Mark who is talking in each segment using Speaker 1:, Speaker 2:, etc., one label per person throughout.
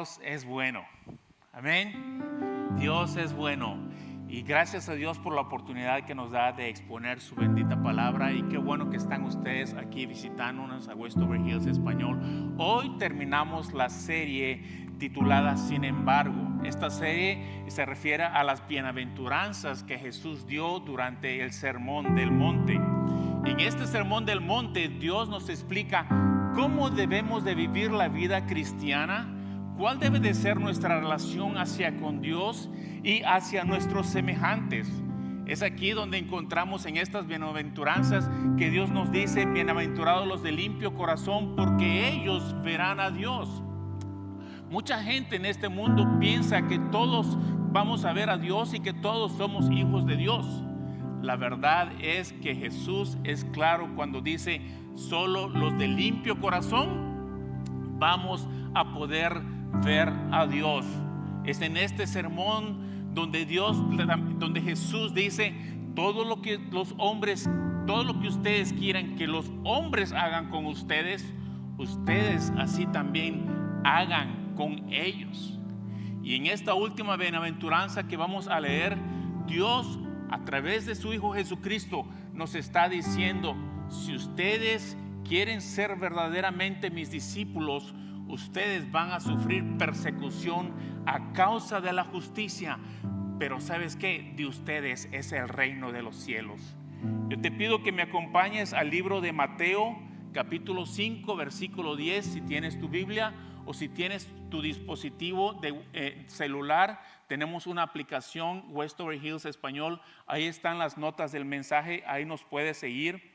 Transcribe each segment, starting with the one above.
Speaker 1: Dios es bueno. Amén. Dios es bueno. Y gracias a Dios por la oportunidad que nos da de exponer su bendita palabra. Y qué bueno que están ustedes aquí visitándonos a Westover Hills Español. Hoy terminamos la serie titulada Sin embargo. Esta serie se refiere a las bienaventuranzas que Jesús dio durante el Sermón del Monte. En este Sermón del Monte, Dios nos explica cómo debemos de vivir la vida cristiana, cuál debe de ser nuestra relación hacia con Dios y hacia nuestros semejantes. Es aquí donde encontramos en estas bienaventuranzas que Dios nos dice: bienaventurados los de limpio corazón, porque ellos verán a Dios. Mucha gente en este mundo piensa que todos vamos a ver a Dios y que todos somos hijos de Dios. La verdad es que Jesús es claro cuando dice: solo los de limpio corazón vamos a poder ver a Dios. Es en este sermón donde Jesús dice: todo lo que ustedes quieran que los hombres hagan con ustedes, ustedes así también hagan con ellos. Y en esta última bienaventuranza que vamos a leer, Dios a través de su Hijo Jesucristo nos está diciendo: si ustedes quieren ser verdaderamente mis discípulos, ustedes van a sufrir persecución a causa de la justicia. Pero ¿sabes qué? De ustedes es el reino de los cielos. Yo te pido que me acompañes al libro de Mateo, capítulo 5, versículo 10, si tienes tu Biblia o si tienes tu dispositivo de celular. Tenemos una aplicación, Westover Hills Español. Ahí están las notas del mensaje, ahí nos puedes seguir.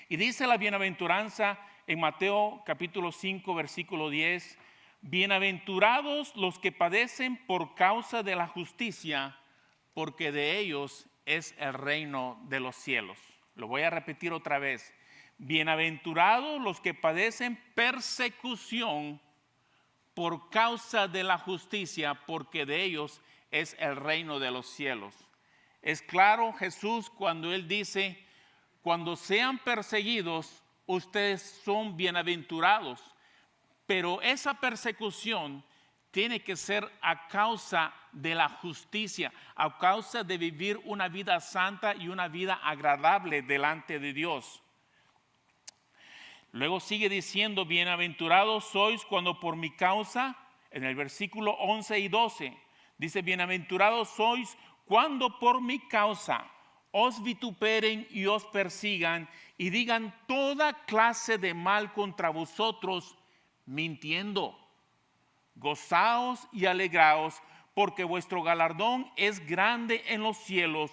Speaker 1: Y dice la bienaventuranza en Mateo capítulo 5, versículo 10: bienaventurados los que padecen por causa de la justicia, porque de ellos es el reino de los cielos. Lo voy a repetir otra vez: bienaventurados los que padecen persecución por causa de la justicia, porque de ellos es el reino de los cielos. Es claro Jesús cuando Él dice: cuando sean perseguidos, ustedes son bienaventurados. Pero esa persecución tiene que ser a causa de la justicia, a causa de vivir una vida santa y una vida agradable delante de Dios. Luego sigue diciendo: bienaventurados sois cuando por mi causa, en el versículo 11 y 12, dice: bienaventurados sois cuando por mi causa os vituperen y os persigan y digan toda clase de mal contra vosotros, mintiendo. Gozaos y alegraos, porque vuestro galardón es grande en los cielos,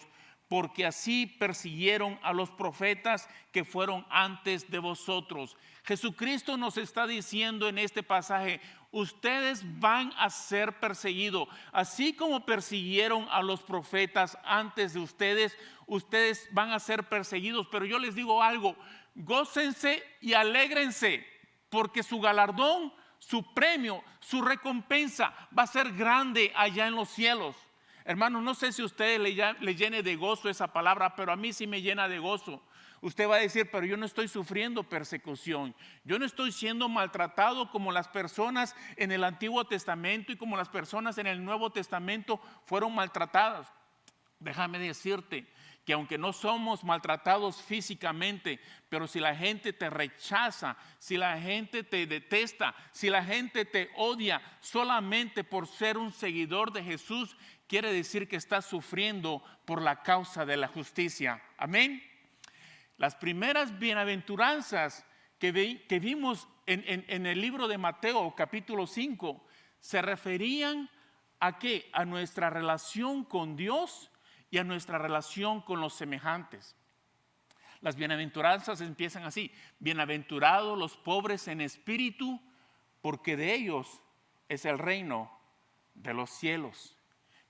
Speaker 1: porque así persiguieron a los profetas que fueron antes de vosotros. Jesucristo nos está diciendo en este pasaje: ustedes van a ser perseguidos, así como persiguieron a los profetas antes de ustedes, ustedes van a ser perseguidos. Pero yo les digo algo: gócense y alégrense, porque su galardón, su premio, su recompensa va a ser grande allá en los cielos. Hermano, no sé si a usted le llene de gozo esa palabra, pero a mí sí me llena de gozo. Usted va a decir: pero yo no estoy sufriendo persecución, yo no estoy siendo maltratado como las personas en el Antiguo Testamento y como las personas en el Nuevo Testamento fueron maltratadas. Déjame decirte que aunque no somos maltratados físicamente, pero si la gente te rechaza, si la gente te detesta, si la gente te odia solamente por ser un seguidor de Jesús, quiere decir que estás sufriendo por la causa de la justicia. Amén. Las primeras bienaventuranzas que vimos en el libro de Mateo capítulo 5 se referían ¿a qué? A nuestra relación con Dios y a nuestra relación con los semejantes. Las bienaventuranzas empiezan así: bienaventurados los pobres en espíritu, porque de ellos es el reino de los cielos.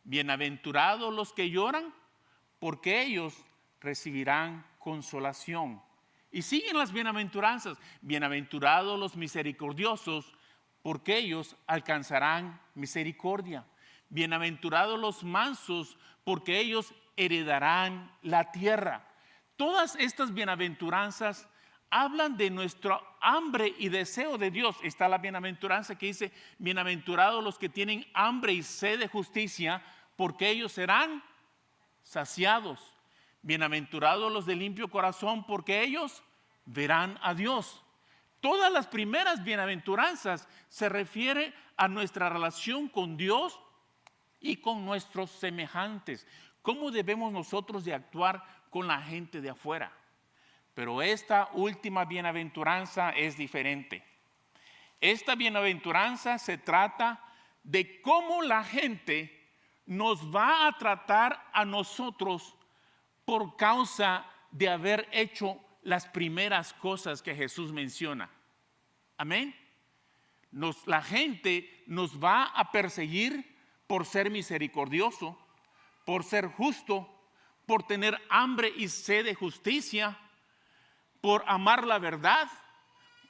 Speaker 1: Bienaventurados los que lloran, porque ellos recibirán consolación. Y siguen las bienaventuranzas: bienaventurados los misericordiosos, porque ellos alcanzarán misericordia. Bienaventurados los mansos, porque ellos heredarán la tierra. Todas estas bienaventuranzas hablan de nuestro hambre y deseo de Dios. Está la bienaventuranza que dice, bienaventurados los que tienen hambre y sed de justicia, porque ellos serán saciados. Bienaventurados los de limpio corazón, porque ellos verán a Dios. Todas las primeras bienaventuranzas se refieren a nuestra relación con Dios y con nuestros semejantes. ¿Cómo debemos nosotros de actuar con la gente de afuera? Pero esta última bienaventuranza es diferente. Esta bienaventuranza se trata de cómo la gente nos va a tratar a nosotros por causa de haber hecho las primeras cosas que Jesús menciona. Amén. La gente nos va a perseguir por ser misericordioso, por ser justo, por tener hambre y sed de justicia, por amar la verdad,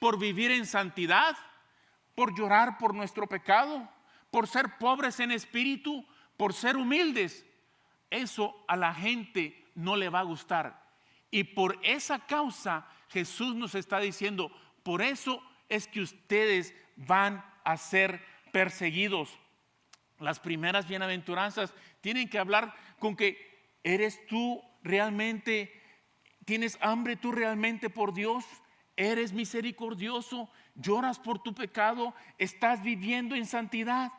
Speaker 1: por vivir en santidad, por llorar por nuestro pecado, por ser pobres en espíritu, por ser humildes. Eso a la gente no le va a gustar. Y por esa causa Jesús nos está diciendo, por eso es que ustedes van a ser perseguidos. Las primeras bienaventuranzas tienen que hablar con que eres tú realmente, tienes hambre tú realmente por Dios, eres misericordioso, lloras por tu pecado, estás viviendo en santidad.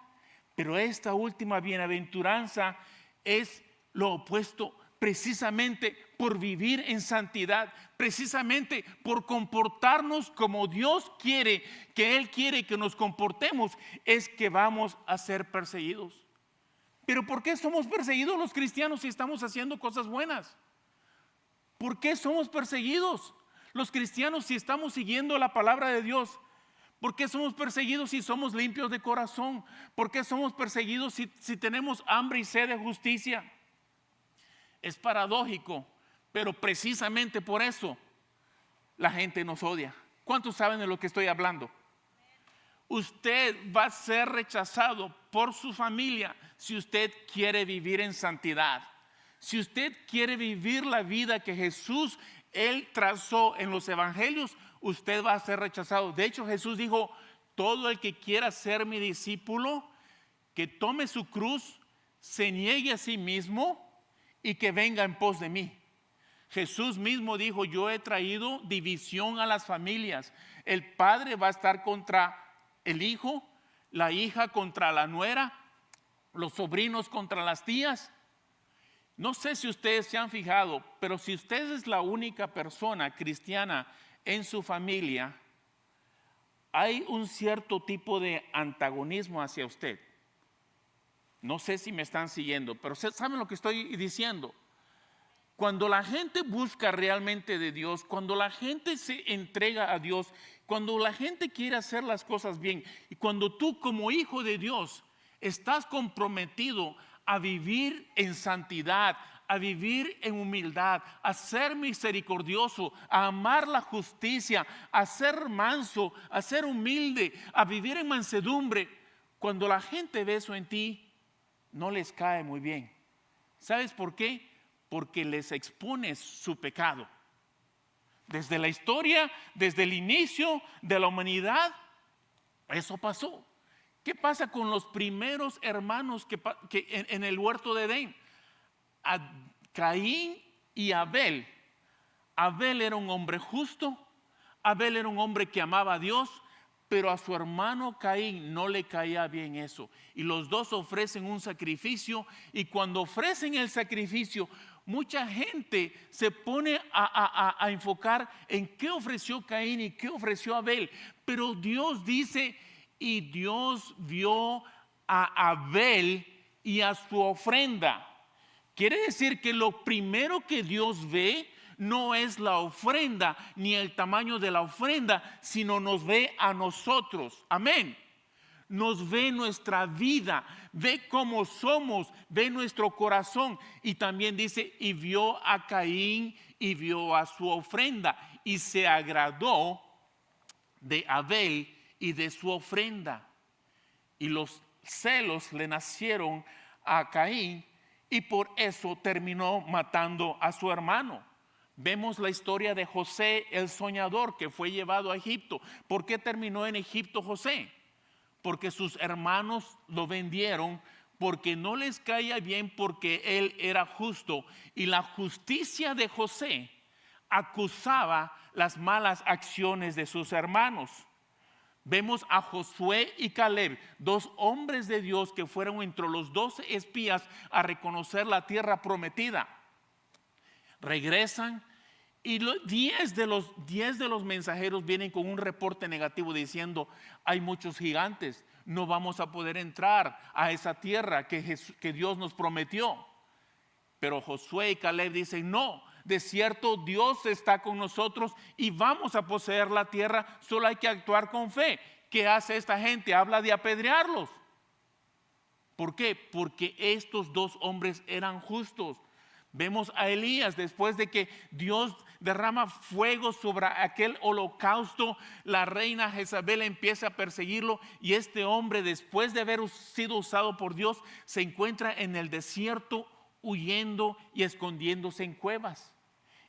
Speaker 1: Pero esta última bienaventuranza es lo opuesto. Precisamente por vivir en santidad, precisamente por comportarnos como Dios quiere, que Él quiere que nos comportemos, es que vamos a ser perseguidos. Pero ¿por qué somos perseguidos los cristianos si estamos haciendo cosas buenas? ¿Por qué somos perseguidos los cristianos si estamos siguiendo la palabra de Dios? ¿Por qué somos perseguidos si somos limpios de corazón? ¿Por qué somos perseguidos si tenemos hambre y sed de justicia? Es paradójico, pero precisamente por eso la gente nos odia. ¿Cuántos saben de lo que estoy hablando? Usted va a ser rechazado por su familia si usted quiere vivir en santidad. Si usted quiere vivir la vida que Jesús, Él trazó en los evangelios, usted va a ser rechazado. De hecho, Jesús dijo, todo el que quiera ser mi discípulo, que tome su cruz, se niegue a sí mismo y que venga en pos de mí. Jesús mismo dijo, yo he traído división a las familias. El padre va a estar contra el hijo, la hija contra la nuera, los sobrinos contra las tías. No sé si ustedes se han fijado, pero si usted es la única persona cristiana en su familia, hay un cierto tipo de antagonismo hacia usted. No sé si me están siguiendo, pero ¿saben lo que estoy diciendo? Cuando la gente busca realmente de Dios, cuando la gente se entrega a Dios, cuando la gente quiere hacer las cosas bien, y cuando tú como hijo de Dios estás comprometido a vivir en santidad, a vivir en humildad, a ser misericordioso, a amar la justicia, a ser manso, a ser humilde, a vivir en mansedumbre, cuando la gente ve eso en ti, no les cae muy bien. ¿Sabes por qué? Porque les expones su pecado. Desde la historia, desde el inicio de la humanidad, eso pasó. ¿Qué pasa con los primeros hermanos que en el huerto de Edén? A Caín y Abel. Abel era un hombre justo, Abel era un hombre que amaba a Dios, pero a su hermano Caín no le caía bien eso. Y los dos ofrecen un sacrificio, y cuando ofrecen el sacrificio, mucha gente se pone a enfocar en qué ofreció Caín y qué ofreció Abel. Pero Dios dice, y Dios vio a Abel y a su ofrenda. Quiere decir que lo primero que Dios ve no es la ofrenda ni el tamaño de la ofrenda, sino nos ve a nosotros. Amén. Nos ve nuestra vida, ve cómo somos, ve nuestro corazón. Y también dice, y vio a Caín y vio a su ofrenda, y se agradó de Abel y de su ofrenda. Y los celos le nacieron a Caín, y por eso terminó matando a su hermano. Vemos la historia de José, el soñador, que fue llevado a Egipto. ¿Por qué terminó en Egipto José? Porque sus hermanos lo vendieron, porque no les caía bien, porque él era justo. Y la justicia de José acusaba las malas acciones de sus hermanos. Vemos a Josué y Caleb, dos hombres de Dios que fueron entre los 12 espías a reconocer la tierra prometida. Regresan y 10 de los mensajeros vienen con un reporte negativo diciendo: hay muchos gigantes, no vamos a poder entrar a esa tierra que Dios nos prometió. Pero Josué y Caleb dicen: no, de cierto Dios está con nosotros y vamos a poseer la tierra, solo hay que actuar con fe. ¿Qué hace esta gente? Habla de apedrearlos. ¿Por qué? Porque estos dos hombres eran justos. Vemos a Elías, después de que Dios derrama fuego sobre aquel holocausto, la reina Jezabel empieza a perseguirlo y este hombre, después de haber sido usado por Dios, se encuentra en el desierto huyendo y escondiéndose en cuevas.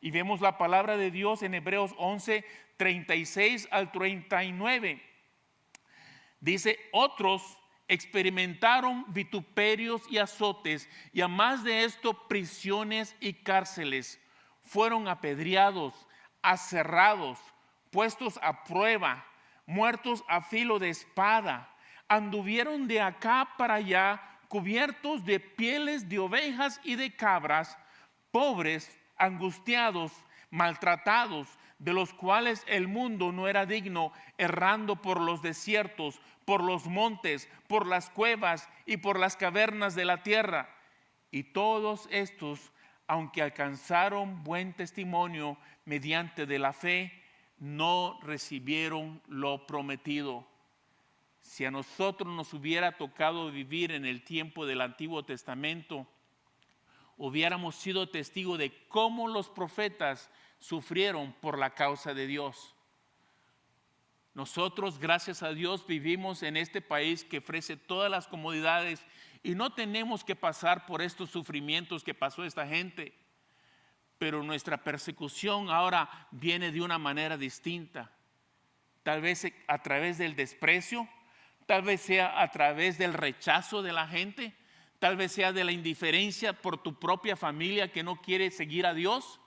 Speaker 1: Y vemos la palabra de Dios en Hebreos 11, 36 al 39. Dice: otros experimentaron vituperios y azotes, y a más de esto prisiones y cárceles. Fueron apedreados, aserrados, puestos a prueba, muertos a filo de espada. Anduvieron de acá para allá, cubiertos de pieles de ovejas y de cabras, pobres, angustiados, maltratados, de los cuales el mundo no era digno, errando por los desiertos, por los montes, por las cuevas y por las cavernas de la tierra. Y todos estos, aunque alcanzaron buen testimonio mediante de la fe, no recibieron lo prometido. Si a nosotros nos hubiera tocado vivir en el tiempo del Antiguo Testamento, hubiéramos sido testigos de cómo los profetas sufrieron por la causa de Dios. Nosotros, gracias a Dios, vivimos en este país que ofrece todas las comodidades y no tenemos que pasar por estos sufrimientos que pasó esta gente. Pero nuestra persecución ahora viene de una manera distinta. Tal vez a través del desprecio, tal vez sea a través del rechazo de la gente, tal vez sea de la indiferencia por tu propia familia que no quiere seguir a Dios.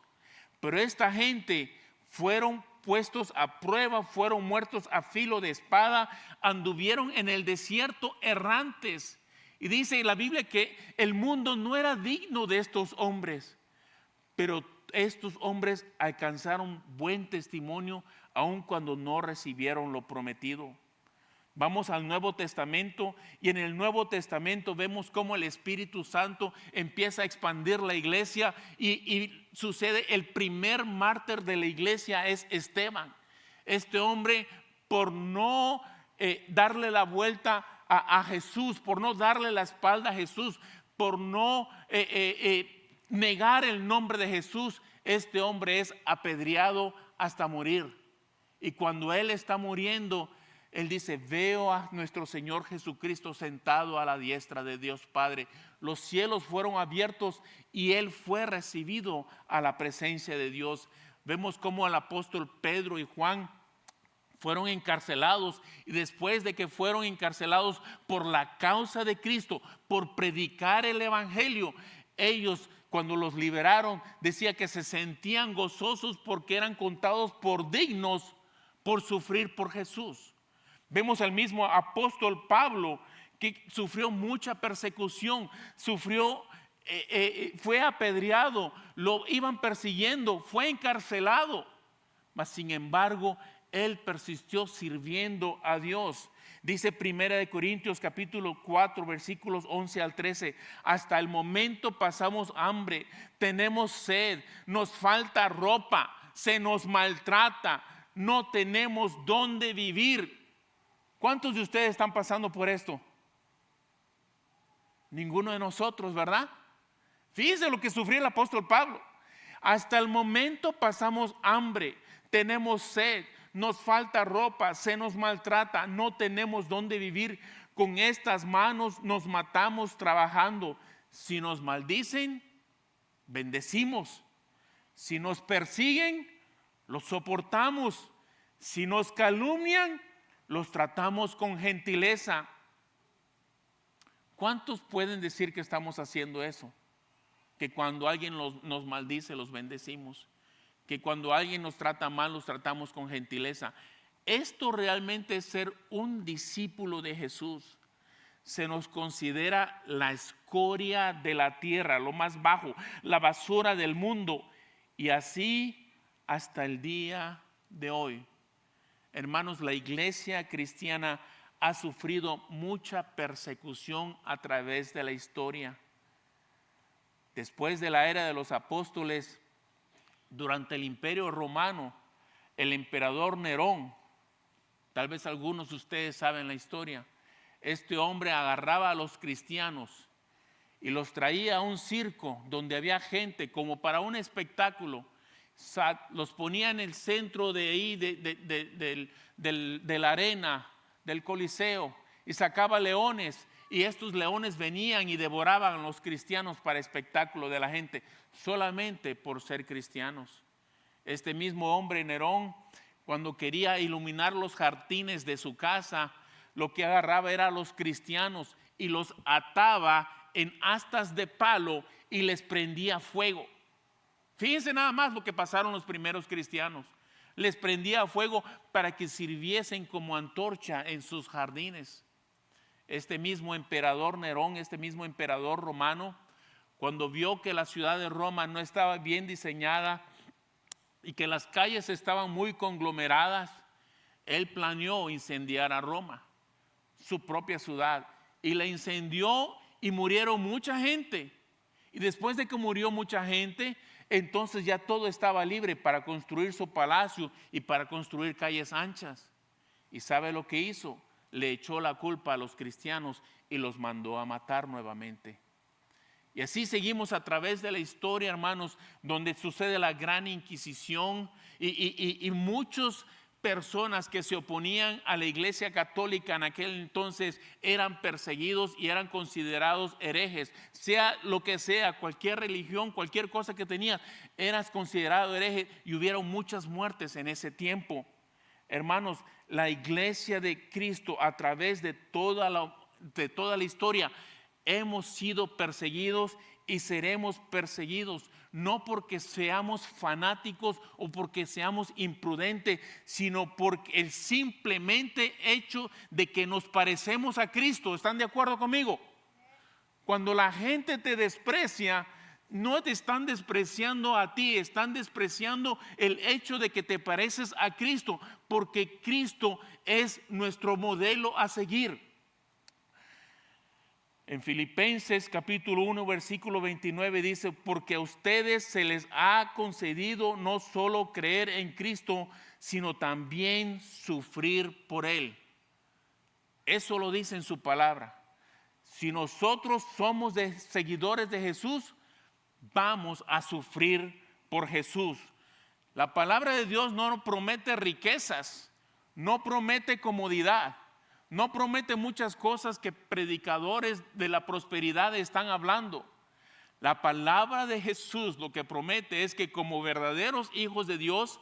Speaker 1: Pero esta gente fueron puestos a prueba, fueron muertos a filo de espada, anduvieron en el desierto errantes. Y dice la Biblia que el mundo no era digno de estos hombres, pero estos hombres alcanzaron buen testimonio aun cuando no recibieron lo prometido. Vamos al Nuevo Testamento y en el Nuevo Testamento vemos cómo el Espíritu Santo empieza a expandir la iglesia y sucede el primer mártir de la iglesia es Esteban. Este hombre, por no darle la vuelta a Jesús, por no darle la espalda a Jesús, por no negar el nombre de Jesús, este hombre es apedreado hasta morir. Y cuando él está muriendo, él dice: veo a nuestro Señor Jesucristo sentado a la diestra de Dios Padre. Los cielos fueron abiertos y él fue recibido a la presencia de Dios. Vemos cómo el apóstol Pedro y Juan fueron encarcelados, y después de que fueron encarcelados por la causa de Cristo, por predicar el evangelio, ellos, cuando los liberaron, decía que se sentían gozosos porque eran contados por dignos por sufrir por Jesús. Vemos al mismo apóstol Pablo, que sufrió mucha persecución, fue apedreado, lo iban persiguiendo, fue encarcelado, mas sin embargo él persistió sirviendo a Dios. Dice 1 Corintios capítulo 4 versículos 11 al 13: hasta el momento pasamos hambre, tenemos sed, nos falta ropa, se nos maltrata, no tenemos dónde vivir. ¿Cuántos de ustedes están pasando por esto? Ninguno de nosotros, ¿verdad? Fíjense lo que sufrió el apóstol Pablo. Hasta el momento pasamos hambre, tenemos sed, nos falta ropa, se nos maltrata, no tenemos dónde vivir. Con estas manos nos matamos trabajando. Si nos maldicen, bendecimos. Si nos persiguen, los soportamos. Si nos calumnian, los tratamos con gentileza. ¿Cuántos pueden decir que estamos haciendo eso? Que cuando alguien nos maldice, los bendecimos. Que cuando alguien nos trata mal, los tratamos con gentileza. Esto realmente es ser un discípulo de Jesús. Se nos considera la escoria de la tierra, lo más bajo, la basura del mundo. Y así hasta el día de hoy. Hermanos, la iglesia cristiana ha sufrido mucha persecución a través de la historia. Después de la era de los apóstoles, durante el Imperio Romano, el emperador Nerón, tal vez algunos de ustedes saben la historia, este hombre agarraba a los cristianos y los traía a un circo donde había gente como para un espectáculo. Los ponía en el centro de ahí, de la arena, del Coliseo, y sacaba leones, y estos leones venían y devoraban a los cristianos para espectáculo de la gente, solamente por ser cristianos. Este mismo hombre Nerón, cuando quería iluminar los jardines de su casa, lo que agarraba era a los cristianos y los ataba en astas de palo y les prendía fuego. Fíjense nada más lo que pasaron los primeros cristianos. Les prendía fuego para que sirviesen como antorcha en sus jardines. Este mismo emperador Nerón, este mismo emperador romano, cuando vio que la ciudad de Roma no estaba bien diseñada y que las calles estaban muy conglomeradas, él planeó incendiar a Roma, su propia ciudad, y la incendió y murieron mucha gente. Y después de que murió mucha gente, entonces ya todo estaba libre para construir su palacio y para construir calles anchas. ¿Y sabe lo que hizo? Le echó la culpa a los cristianos y los mandó a matar nuevamente. Y así seguimos a través de la historia, hermanos, donde sucede la gran Inquisición y muchas personas que se oponían a la Iglesia Católica en aquel entonces eran perseguidos y eran considerados herejes. Sea lo que sea, cualquier religión, cualquier cosa que tenías, eras considerado hereje y hubieron muchas muertes en ese tiempo. Hermanos, la Iglesia de Cristo a través de toda la historia hemos sido perseguidos y seremos perseguidos, no porque seamos fanáticos o porque seamos imprudentes, sino por el simplemente hecho de que nos parecemos a Cristo. ¿Están de acuerdo conmigo? Cuando la gente te desprecia, no te están despreciando a ti, están despreciando el hecho de que te pareces a Cristo, porque Cristo es nuestro modelo a seguir. En Filipenses capítulo 1 versículo 29 dice: porque a ustedes se les ha concedido no solo creer en Cristo, sino también sufrir por Él. Eso lo dice en su palabra. Si nosotros somos seguidores de Jesús, vamos a sufrir por Jesús. La palabra de Dios no promete riquezas, no promete comodidad, no promete muchas cosas que predicadores de la prosperidad están hablando. La palabra de Jesús lo que promete es que como verdaderos hijos de Dios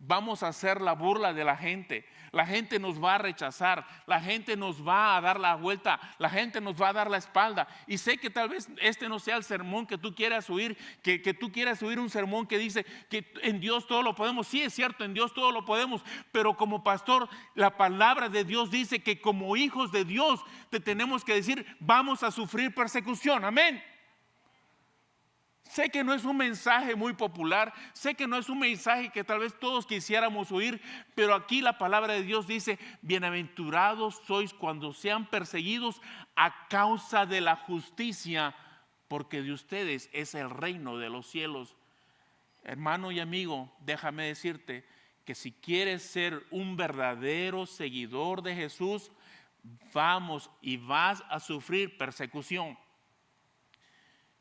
Speaker 1: vamos a hacer la burla de la gente. La gente nos va a rechazar, la gente nos va a dar la vuelta, la gente nos va a dar la espalda. Y sé que tal vez este no sea el sermón que tú quieras oír, que tú quieras oír un sermón que dice que en Dios todo lo podemos. Sí, es cierto, en Dios todo lo podemos, pero como pastor, la palabra de Dios dice que como hijos de Dios te tenemos que decir: vamos a sufrir persecución. Amén. Sé que no es un mensaje muy popular, sé que no es un mensaje que tal vez todos quisiéramos oír, pero aquí la palabra de Dios dice: bienaventurados sois cuando sean perseguidos a causa de la justicia, porque de ustedes es el reino de los cielos. Hermano y amigo, déjame decirte que si quieres ser un verdadero seguidor de Jesús, vas a sufrir persecución.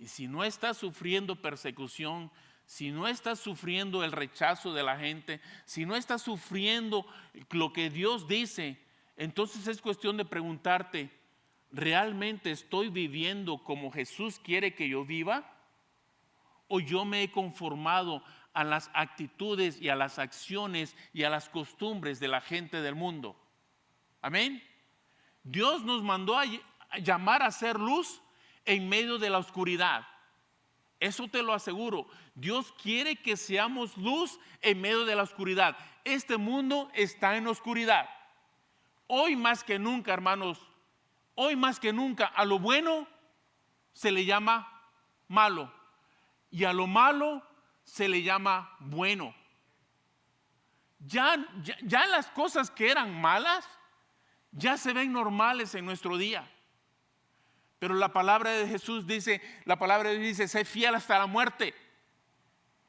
Speaker 1: Y si no estás sufriendo persecución, si no estás sufriendo el rechazo de la gente, si no estás sufriendo lo que Dios dice, entonces es cuestión de preguntarte: ¿realmente estoy viviendo como Jesús quiere que yo viva? ¿O yo me he conformado a las actitudes y a las acciones y a las costumbres de la gente del mundo. Amén. Dios nos mandó a llamar a ser luz en medio de la oscuridad. Eso te lo aseguro. Dios quiere que seamos luz en medio de la oscuridad. Este mundo está en oscuridad. Hoy más que nunca, hermanos, hoy más que nunca, a lo bueno se le llama malo y a lo malo se le llama bueno. Ya las cosas que eran malas ya se ven normales en nuestro día. Pero la palabra de Jesús dice, sé fiel hasta la muerte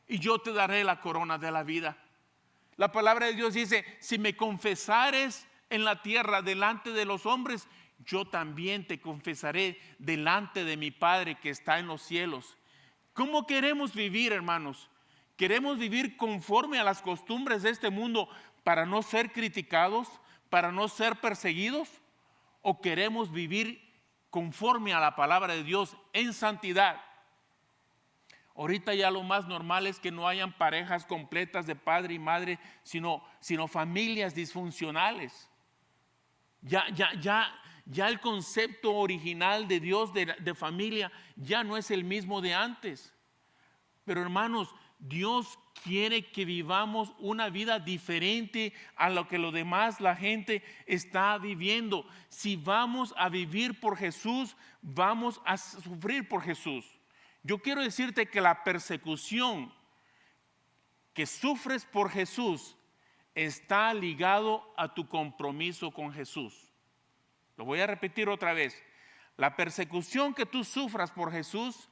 Speaker 1: y yo te daré la corona de la vida. La palabra de Dios dice, si me confesares en la tierra delante de los hombres, yo también te confesaré delante de mi Padre que está en los cielos. ¿Cómo queremos vivir, hermanos? ¿Queremos vivir conforme a las costumbres de este mundo para no ser criticados, para no ser perseguidos? ¿O queremos vivir conforme a la palabra de Dios en santidad? Ahorita ya lo más normal es que no hayan parejas completas de padre y madre, sino familias disfuncionales. Ya el concepto original de Dios de familia ya no es el mismo de antes. Pero hermanos, Dios quiere que vivamos una vida diferente a lo que lo demás la gente está viviendo. Si vamos a vivir por Jesús, vamos a sufrir por Jesús. Yo quiero decirte que la persecución que sufres por Jesús está ligado a tu compromiso con Jesús. Lo voy a repetir otra vez. La persecución que tú sufras por Jesús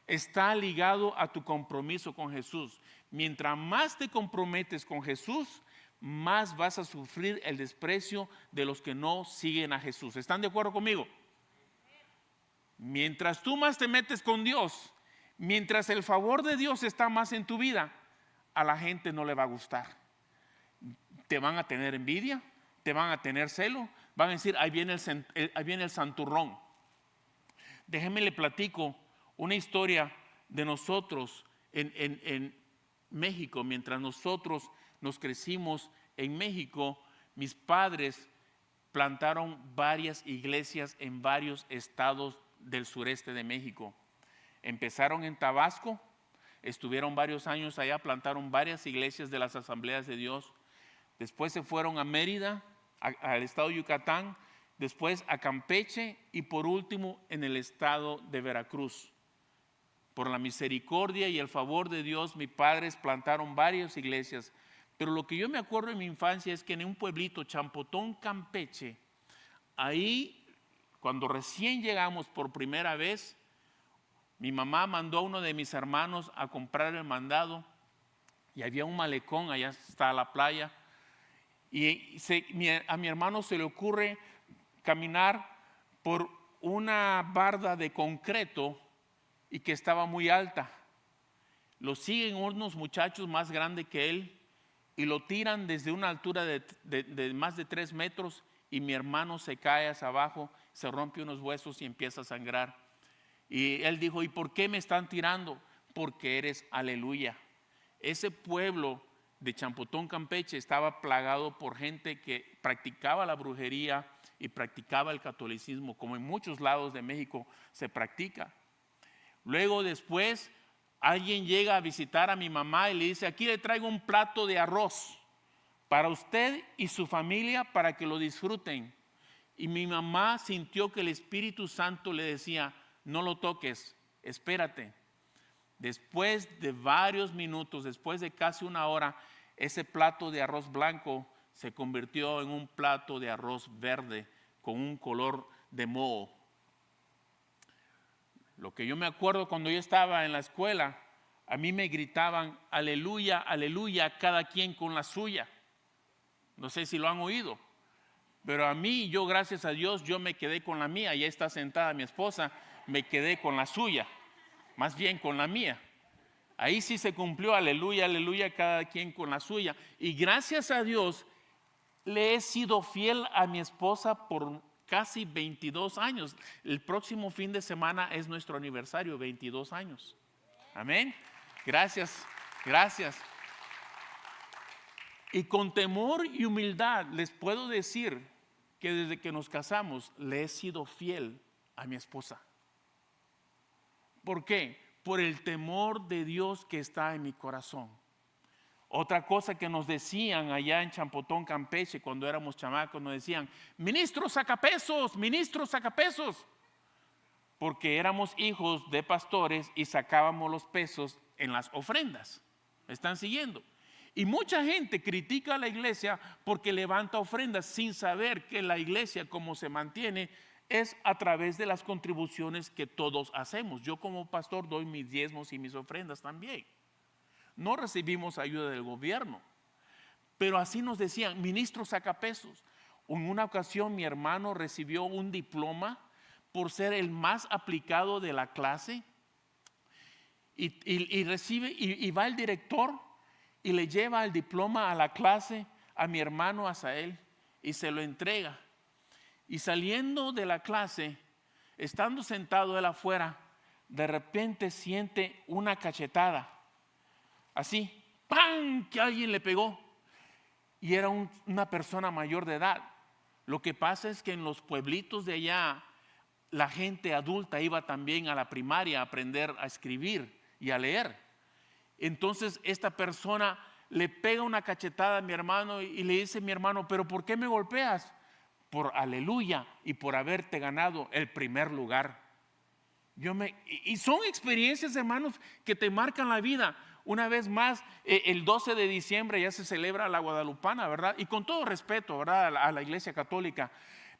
Speaker 1: está ligado a tu compromiso con Jesús. Mientras más te comprometes con Jesús, más vas a sufrir el desprecio de los que no siguen a Jesús. ¿Están de acuerdo conmigo? Mientras tú más te metes con Dios, mientras el favor de Dios está más en tu vida, a la gente no le va a gustar. Te van a tener envidia, te van a tener celo, van a decir, ahí viene el santurrón. Déjenme le platico una historia de nosotros en México. Mientras nosotros nos crecimos en México, mis padres plantaron varias iglesias en varios estados del sureste de México. Empezaron en Tabasco, estuvieron varios años allá, plantaron varias iglesias de las Asambleas de Dios. Después se fueron a Mérida, al estado de Yucatán, después a Campeche y por último en el estado de Veracruz. Por la misericordia y el favor de Dios, mis padres plantaron varias iglesias. Pero lo que yo me acuerdo de mi infancia es que en un pueblito, Champotón, Campeche, ahí cuando recién llegamos por primera vez, mi mamá mandó a uno de mis hermanos a comprar el mandado y había un malecón, allá está la playa, y a mi hermano se le ocurre caminar por una barda de concreto y que estaba muy alta. Lo siguen unos muchachos más grandes que él y lo tiran desde una altura de más de 3 metros y mi hermano se cae hacia abajo, se rompe unos huesos y empieza a sangrar. Y él dijo, ¿y por qué me están tirando? Porque eres aleluya. Ese pueblo de Champotón, Campeche estaba plagado por gente que practicaba la brujería y practicaba el catolicismo, como en muchos lados de México se practica. Luego después alguien llega a visitar a mi mamá y le dice, aquí le traigo un plato de arroz para usted y su familia para que lo disfruten. Y mi mamá sintió que el Espíritu Santo le decía, no lo toques, espérate. Después de varios minutos, después de casi 1 hora, ese plato de arroz blanco se convirtió en un plato de arroz verde con un color de moho. Lo que yo me acuerdo cuando yo estaba en la escuela, a mí me gritaban aleluya, aleluya, cada quien con la suya. No sé si lo han oído, pero a mí, yo gracias a Dios, yo me quedé con la mía. Ya está sentada mi esposa, me quedé con la suya, más bien con la mía. Ahí sí se cumplió, aleluya, aleluya, cada quien con la suya. Y gracias a Dios, le he sido fiel a mi esposa por casi 22 años. El próximo fin de semana es nuestro aniversario, 22 años. Amén. Gracias Gracias. Y con temor y humildad les puedo decir que desde que nos casamos le he sido fiel a mi esposa. ¿Por qué? Por el temor de Dios que está en mi corazón. Otra cosa que nos decían allá en Champotón, Campeche, cuando éramos chamacos, nos decían: ministro sacapesos, ministro sacapesos. Porque éramos hijos de pastores y sacábamos los pesos en las ofrendas. ¿Me están siguiendo? Y mucha gente critica a la iglesia porque levanta ofrendas sin saber que la iglesia, como se mantiene, es a través de las contribuciones que todos hacemos. Yo como pastor doy mis diezmos y mis ofrendas también. No recibimos ayuda del gobierno. Pero así nos decían: ministro sacapesos. En una ocasión mi hermano recibió un diploma por ser el más aplicado de la clase. Y va el director y le lleva el diploma a la clase, a mi hermano Asael, y se lo entrega. Y saliendo de la clase, estando sentado él afuera, de repente siente una cachetada, así, ¡pam!, que alguien le pegó. Y era una persona mayor de edad. Lo que pasa es que en los pueblitos de allá, la gente adulta iba también a la primaria a aprender a escribir y a leer. Entonces esta persona le pega una cachetada a mi hermano y le dice: mi hermano, ¿pero por qué me golpeas? Por aleluya y por haberte ganado el primer lugar. Y son experiencias, hermanos, que te marcan la vida. Una vez más, el 12 de diciembre ya se celebra la Guadalupana, ¿verdad? Y con todo respeto, ¿verdad?, a la iglesia católica.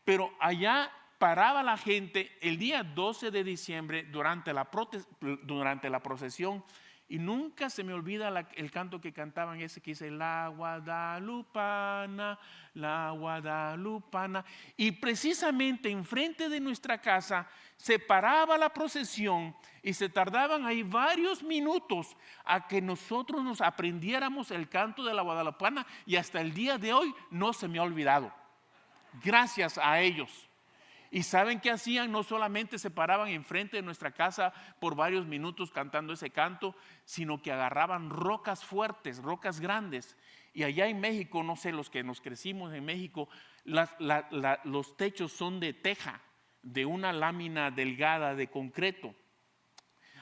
Speaker 1: Pero allá paraba la gente el día 12 de diciembre durante la procesión. Y nunca se me olvida el canto que cantaban, ese que dice: la Guadalupana, la Guadalupana. Y precisamente enfrente de nuestra casa se paraba la procesión y se tardaban ahí varios minutos a que nosotros nos aprendiéramos el canto de la Guadalupana, y hasta el día de hoy no se me ha olvidado. Gracias a ellos. ¿Y saben qué hacían? No solamente se paraban enfrente de nuestra casa por varios minutos cantando ese canto, sino que agarraban rocas fuertes, rocas grandes. Y allá en México, no sé, los que nos crecimos en México, los techos son de teja, de una lámina delgada de concreto.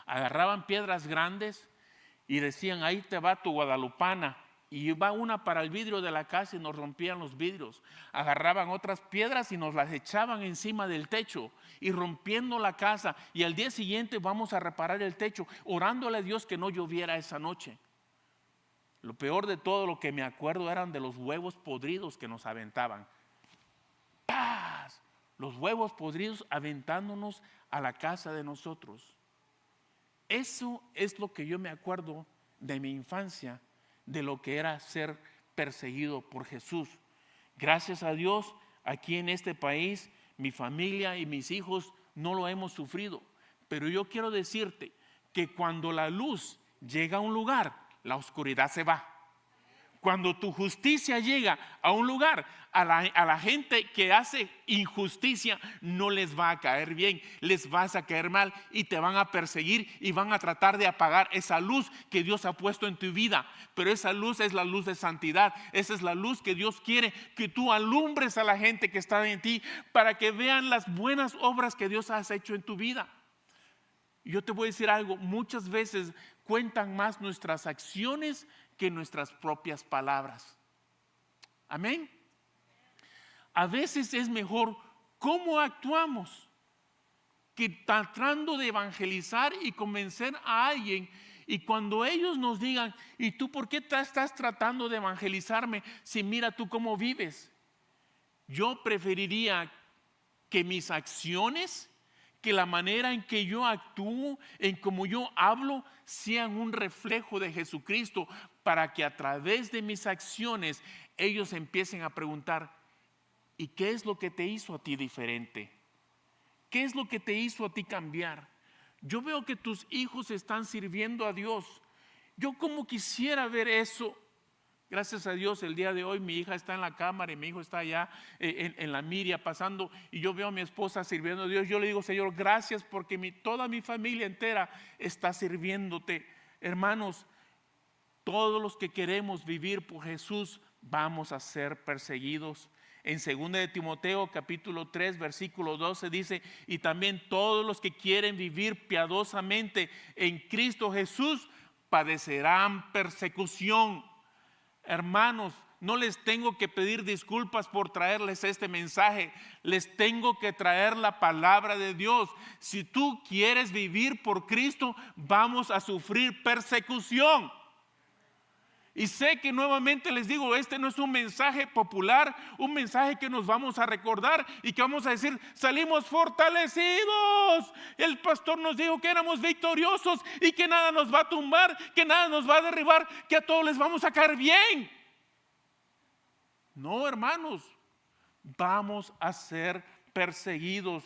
Speaker 1: Agarraban piedras grandes y decían: ahí te va tu guadalupana. Y iba una para el vidrio de la casa y nos rompían los vidrios. Agarraban otras piedras y nos las echaban encima del techo y rompiendo la casa. Y al día siguiente vamos a reparar el techo, orándole a Dios que no lloviera esa noche. Lo peor de todo, lo que me acuerdo, eran de los huevos podridos que nos aventaban. ¡Paz! Los huevos podridos aventándonos a la casa de nosotros. Eso es lo que yo me acuerdo de mi infancia, de lo que era ser perseguido por Jesús. Gracias a Dios, aquí en este país, mi familia y mis hijos no lo hemos sufrido. Pero yo quiero decirte que cuando la luz llega a un lugar, la oscuridad se va. Cuando tu justicia llega a un lugar, a la gente que hace injusticia no les va a caer bien, les vas a caer mal y te van a perseguir y van a tratar de apagar esa luz que Dios ha puesto en tu vida. Pero esa luz es la luz de santidad. Esa es la luz que Dios quiere que tú alumbres a la gente que está en ti, para que vean las buenas obras que Dios ha hecho en tu vida. Yo te voy a decir algo: muchas veces cuentan más nuestras acciones que nuestras propias palabras. Amén. A veces es mejor cómo actuamos que tratando de evangelizar y convencer a alguien. Y cuando ellos nos digan: ¿y tú por qué estás tratando de evangelizarme si mira tú cómo vives? Yo preferiría que mis acciones, que la manera en que yo actúo, en cómo yo hablo, sean un reflejo de Jesucristo, para que a través de mis acciones ellos empiecen a preguntar: ¿y qué es lo que te hizo a ti diferente? ¿Qué es lo que te hizo a ti cambiar? Yo veo que tus hijos están sirviendo a Dios. Yo como quisiera ver eso. Gracias a Dios, el día de hoy mi hija está en la cámara y mi hijo está allá en la Miria pasando, y yo veo a mi esposa sirviendo a Dios. Yo le digo: Señor, gracias porque toda mi familia entera está sirviéndote. Hermanos, Todos los que queremos vivir por Jesús vamos a ser perseguidos. En 2 de Timoteo capítulo 3 versículo 12 dice: y también todos los que quieren vivir piadosamente en Cristo Jesús padecerán persecución. Hermanos, no les tengo que pedir disculpas por traerles este mensaje. Les tengo que traer la palabra de Dios. Si tú quieres vivir por Cristo, vamos a sufrir persecución. Y sé que nuevamente les digo, este no es un mensaje popular, un mensaje que nos vamos a recordar y que vamos a decir: salimos fortalecidos. El pastor nos dijo que éramos victoriosos y que nada nos va a tumbar, que nada nos va a derribar, que a todos les vamos a caer bien. No, hermanos, vamos a ser perseguidos.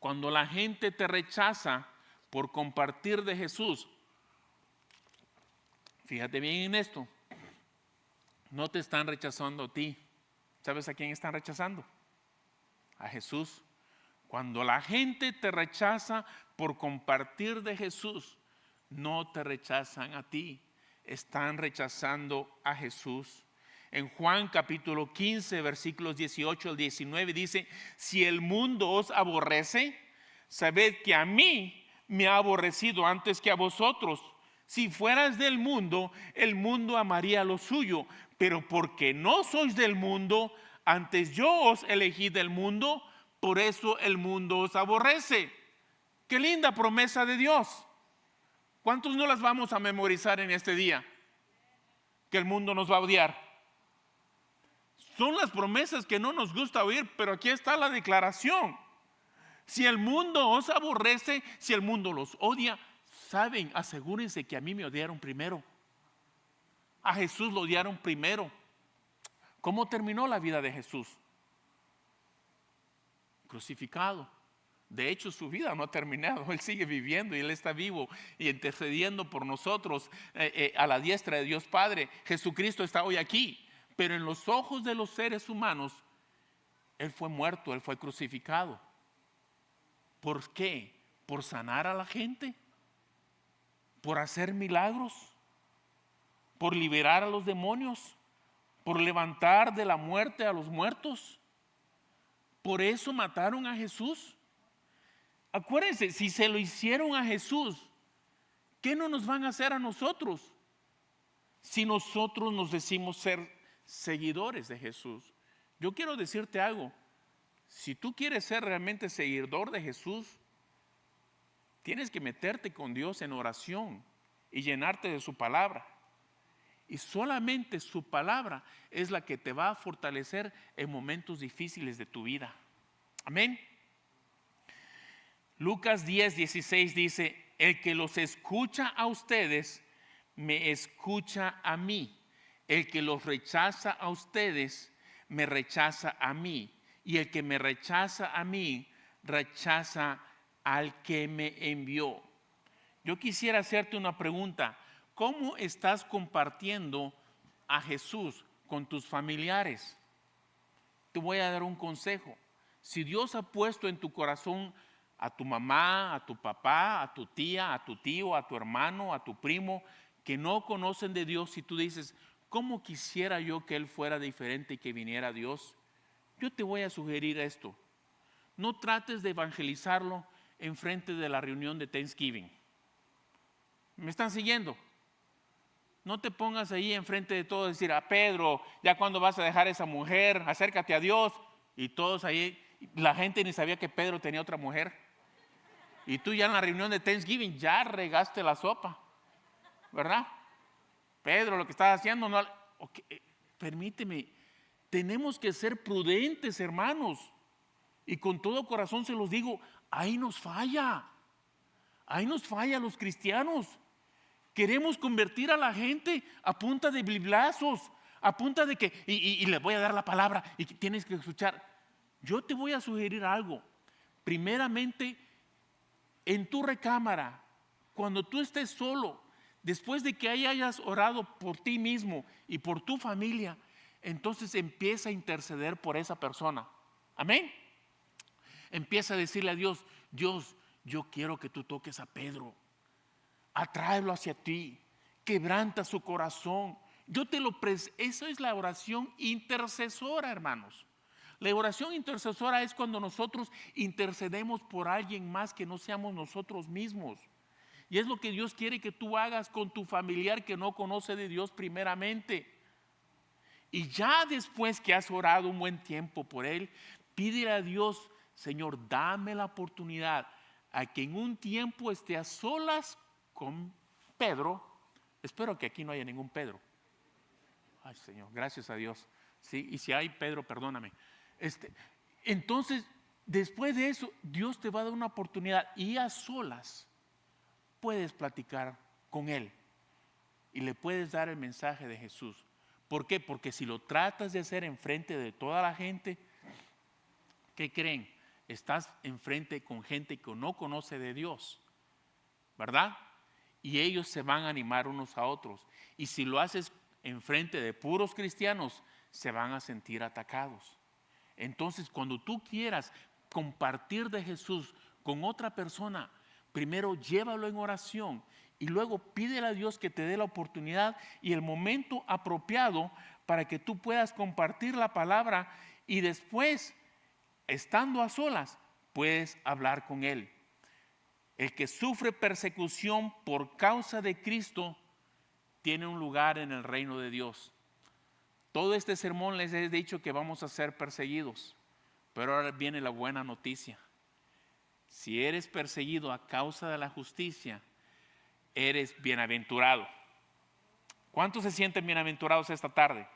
Speaker 1: Cuando la gente te rechaza por compartir de Jesús, fíjate bien en esto, no te están rechazando a ti. ¿Sabes a quién están rechazando? A Jesús. Cuando la gente te rechaza por compartir de Jesús, no te rechazan a ti, están rechazando a Jesús. En Juan capítulo 15 versículos 18 al 19 dice: si el mundo os aborrece, sabed que a mí me ha aborrecido antes que a vosotros. Si fueras del mundo, el mundo amaría lo suyo, pero porque no sois del mundo, antes yo os elegí del mundo, por eso el mundo os aborrece. Qué linda promesa de Dios. ¿Cuántos no las vamos a memorizar en este día? Que el mundo nos va a odiar. Son las promesas que no nos gusta oír, pero aquí está la declaración. Si el mundo os aborrece, si el mundo los odia, saben, asegúrense que a mí me odiaron primero. A Jesús lo odiaron primero. ¿Cómo terminó la vida de Jesús? Crucificado. De hecho, su vida no ha terminado. Él sigue viviendo y Él está vivo y intercediendo por nosotros a la diestra de Dios Padre. Jesucristo está hoy aquí, pero en los ojos de los seres humanos, Él fue muerto, Él fue crucificado. ¿Por qué? ¿Por sanar a la gente? ¿Por hacer milagros? ¿Por liberar a los demonios? ¿Por levantar de la muerte a los muertos? ¿Por eso mataron a Jesús? Acuérdense, si se lo hicieron a Jesús, ¿qué no nos van a hacer a nosotros? Si nosotros nos decimos ser seguidores de Jesús. Yo quiero decirte algo. Si tú quieres ser realmente seguidor de Jesús, tienes que meterte con Dios en oración y llenarte de su palabra. Y solamente su palabra es la que te va a fortalecer en momentos difíciles de tu vida. Amén. Lucas 10:16 dice: el que los escucha a ustedes, me escucha a mí. El que los rechaza a ustedes, me rechaza a mí. Y el que me rechaza a mí, rechaza al que me envió. Yo quisiera hacerte una pregunta. ¿Cómo estás compartiendo a Jesús con tus familiares? Te voy a dar un consejo. Si Dios ha puesto en tu corazón a tu mamá, a tu papá, a tu tía, a tu tío, a tu hermano, a tu primo, que no conocen de Dios, y tú dices: ¿cómo quisiera yo que él fuera diferente y que viniera a Dios? Yo te voy a sugerir esto. No trates de evangelizarlo en frente de la reunión de Thanksgiving. ¿Me están siguiendo? No te pongas ahí enfrente de todos y decir: a Pedro, ya cuando vas a dejar a esa mujer, acércate a Dios. Y todos ahí, la gente ni sabía que Pedro tenía otra mujer. Y tú ya en la reunión de Thanksgiving ya regaste la sopa, ¿verdad? Pedro, lo que estás haciendo no... Okay, permíteme, tenemos que ser prudentes, hermanos. Y con todo corazón se los digo, ahí nos falla los cristianos. Queremos convertir a la gente a punta de biblazos, a punta de que, y le voy a dar la palabra y tienes que escuchar. Yo te voy a sugerir algo. Primeramente, en tu recámara, cuando tú estés solo, después de que hayas orado por ti mismo y por tu familia, entonces empieza a interceder por esa persona. Amén. Empieza a decirle a Dios: Dios, yo quiero que tú toques a Pedro. Atráelo hacia ti. quebranta su corazón. Eso es la oración intercesora, hermanos. La oración intercesora es cuando nosotros intercedemos por alguien más que no seamos nosotros mismos. Y es lo que Dios quiere que tú hagas con tu familiar que no conoce de Dios primeramente. Y ya después que has orado un buen tiempo por él, pídele a Dios: Señor, dame la oportunidad a que en un tiempo esté a solas con Pedro. Espero que aquí no haya ningún Pedro. Ay, Señor, gracias a Dios. Sí, y si hay Pedro, perdóname. Entonces, después de eso, Dios te va a dar una oportunidad y a solas puedes platicar con él y le puedes dar el mensaje de Jesús. ¿Por qué? Porque si lo tratas de hacer enfrente de toda la gente, ¿qué creen? Estás enfrente con gente que no conoce de Dios, ¿verdad? Y ellos se van a animar unos a otros. Y si lo haces enfrente de puros cristianos, se van a sentir atacados. Entonces, cuando tú quieras compartir de Jesús con otra persona, primero llévalo en oración y luego pídele a Dios que te dé la oportunidad y el momento apropiado para que tú puedas compartir la palabra, y después, estando a solas, puedes hablar con él. El que sufre persecución por causa de Cristo tiene un lugar en el reino de Dios. Todo este sermón les he dicho que vamos a ser perseguidos, pero ahora viene la buena noticia. Si eres perseguido a causa de la justicia, eres bienaventurado. ¿Cuántos se sienten bienaventurados esta tarde?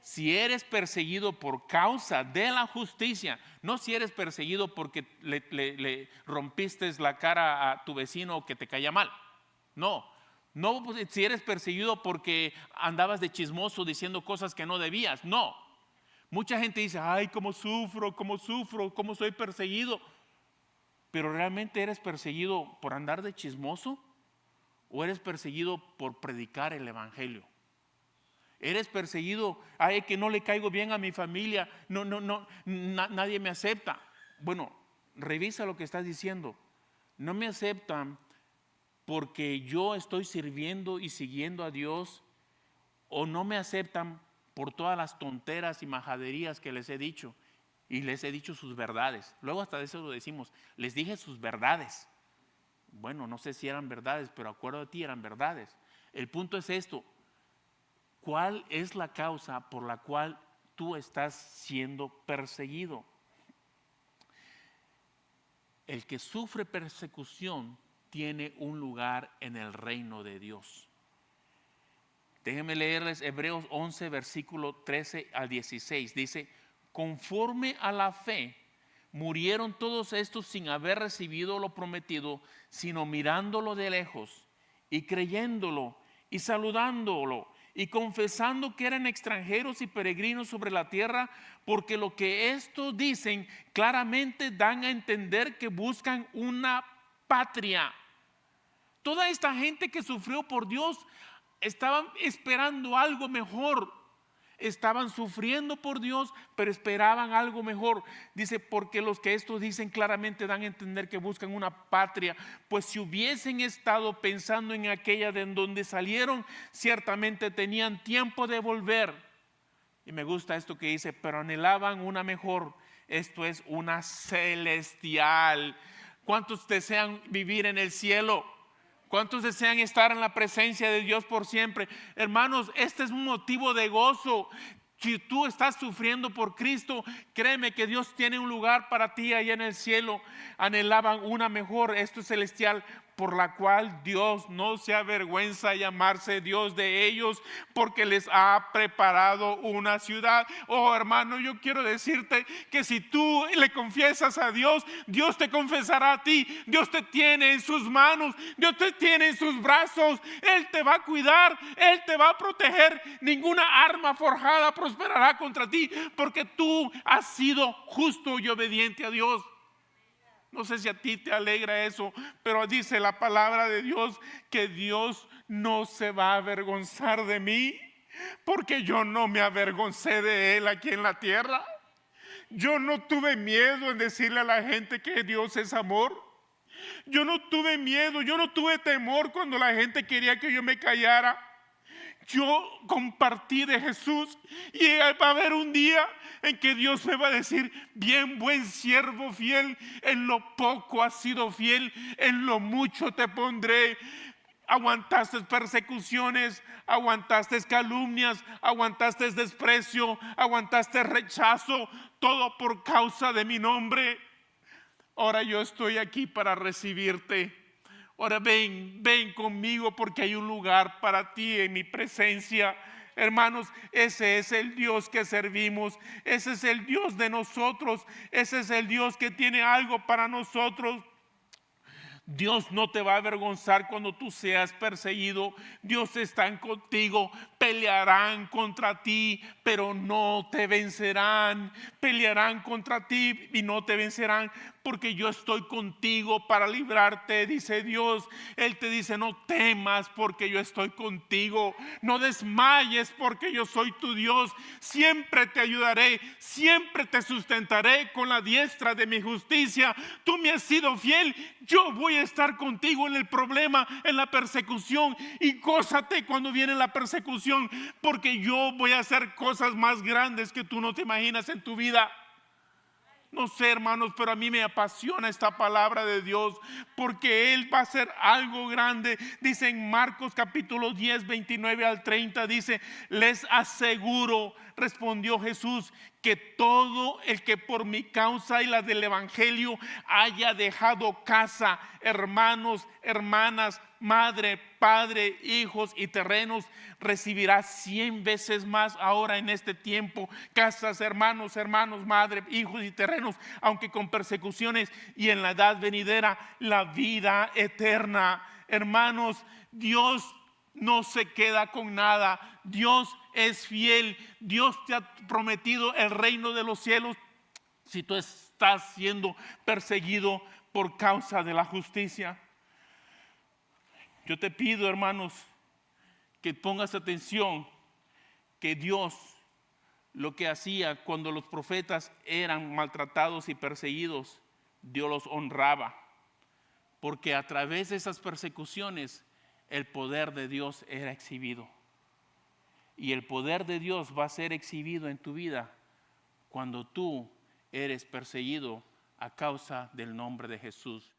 Speaker 1: Si eres perseguido por causa de la justicia, no si eres perseguido porque le rompiste la cara a tu vecino o que te caía mal. No, si eres perseguido porque andabas de chismoso diciendo cosas que no debías. No. Mucha gente dice: ay, cómo sufro, cómo soy perseguido. Pero ¿realmente eres perseguido por andar de chismoso? ¿O eres perseguido por predicar el evangelio? Eres perseguido: ay, que no le caigo bien a mi familia, nadie me acepta. Bueno, revisa lo que estás diciendo. No me aceptan porque yo estoy sirviendo y siguiendo a Dios, o no me aceptan por todas las tonteras y majaderías que les he dicho, y les he dicho sus verdades. Luego hasta de eso lo decimos: les dije sus verdades. Bueno, no sé si eran verdades, pero acuerdo de ti, eran verdades. El punto es esto: ¿cuál es la causa por la cual tú estás siendo perseguido? El que sufre persecución tiene un lugar en el reino de Dios. Déjenme leerles Hebreos 11, versículo 13 al 16. Dice: conforme a la fe, murieron todos estos sin haber recibido lo prometido, sino mirándolo de lejos y creyéndolo y saludándolo y confesando que eran extranjeros y peregrinos sobre la tierra, porque lo que estos dicen claramente dan a entender que buscan una patria. Toda esta gente que sufrió por Dios estaban esperando algo mejor. Estaban sufriendo por Dios, pero esperaban algo mejor. Dice: porque los que estos dicen claramente dan a entender que buscan una patria, pues si hubiesen estado pensando en aquella de donde salieron, ciertamente tenían tiempo de volver. Y me gusta esto que dice: pero anhelaban una mejor, esto es, una celestial. ¿Cuántos desean vivir en el cielo? ¿Cuántos desean estar en la presencia de Dios por siempre? Hermanos, este es un motivo de gozo. Si tú estás sufriendo por Cristo, créeme que Dios tiene un lugar para ti allá en el cielo. Anhelaban una mejor, esto es celestial, por la cual Dios no se avergüenza de llamarse Dios de ellos, porque les ha preparado una ciudad. Oh, hermano, yo quiero decirte que si tú le confiesas a Dios, Dios te confesará a ti. Dios te tiene en sus manos, Dios te tiene en sus brazos. Él te va a cuidar, Él te va a proteger. Ninguna arma forjada prosperará contra ti, porque tú has sido justo y obediente a Dios. No sé si a ti te alegra eso, pero dice la palabra de Dios que Dios no se va a avergonzar de mí, porque yo no me avergoncé de Él aquí en la tierra. Yo no tuve miedo en decirle a la gente que Dios es amor. Yo no tuve miedo, yo no tuve temor cuando la gente quería que yo me callara. Yo compartí de Jesús y va a haber un día en que Dios me va a decir: bien, buen siervo fiel, en lo poco has sido fiel, en lo mucho te pondré. Aguantaste persecuciones, aguantaste calumnias, aguantaste desprecio, aguantaste rechazo, todo por causa de mi nombre. Ahora yo estoy aquí para recibirte. Ahora ven conmigo, porque hay un lugar para ti en mi presencia. Hermanos, ese es el Dios que servimos, ese es el Dios de nosotros, ese es el Dios que tiene algo para nosotros. Dios no te va a avergonzar cuando tú seas perseguido. Dios está contigo. Pelearán contra ti, pero no te vencerán. Pelearán contra ti y no te vencerán, porque yo estoy contigo para librarte, dice Dios. Él te dice: no temas, porque yo estoy contigo. No desmayes, porque yo soy tu Dios. Siempre te ayudaré, siempre te sustentaré con la diestra de mi justicia. Tú me has sido fiel, yo voy a estar contigo en el problema, en la persecución. Y gózate cuando viene la persecución, porque yo voy a hacer cosas más grandes que tú no te imaginas en tu vida. No sé, hermanos, pero a mí me apasiona esta palabra de Dios, porque Él va a hacer algo grande. Dice en Marcos capítulo 10, 29 al 30, dice: les aseguro, respondió Jesús, que todo el que por mi causa y la del evangelio haya dejado casa, hermanos, hermanas, madre, padre, hijos y terrenos, recibirá 100 veces más ahora en este tiempo: casas, hermanos, madre, hijos y terrenos, aunque con persecuciones, y en la edad venidera la vida eterna. Hermanos, Dios no se queda con nada. Dios es fiel. Dios te ha prometido el reino de los cielos si tú estás siendo perseguido por causa de la justicia. Yo te pido, hermanos, que pongas atención, que Dios lo que hacía cuando los profetas eran maltratados y perseguidos, Dios los honraba, porque a través de esas persecuciones el poder de Dios era exhibido. Y el poder de Dios va a ser exhibido en tu vida cuando tú eres perseguido a causa del nombre de Jesús.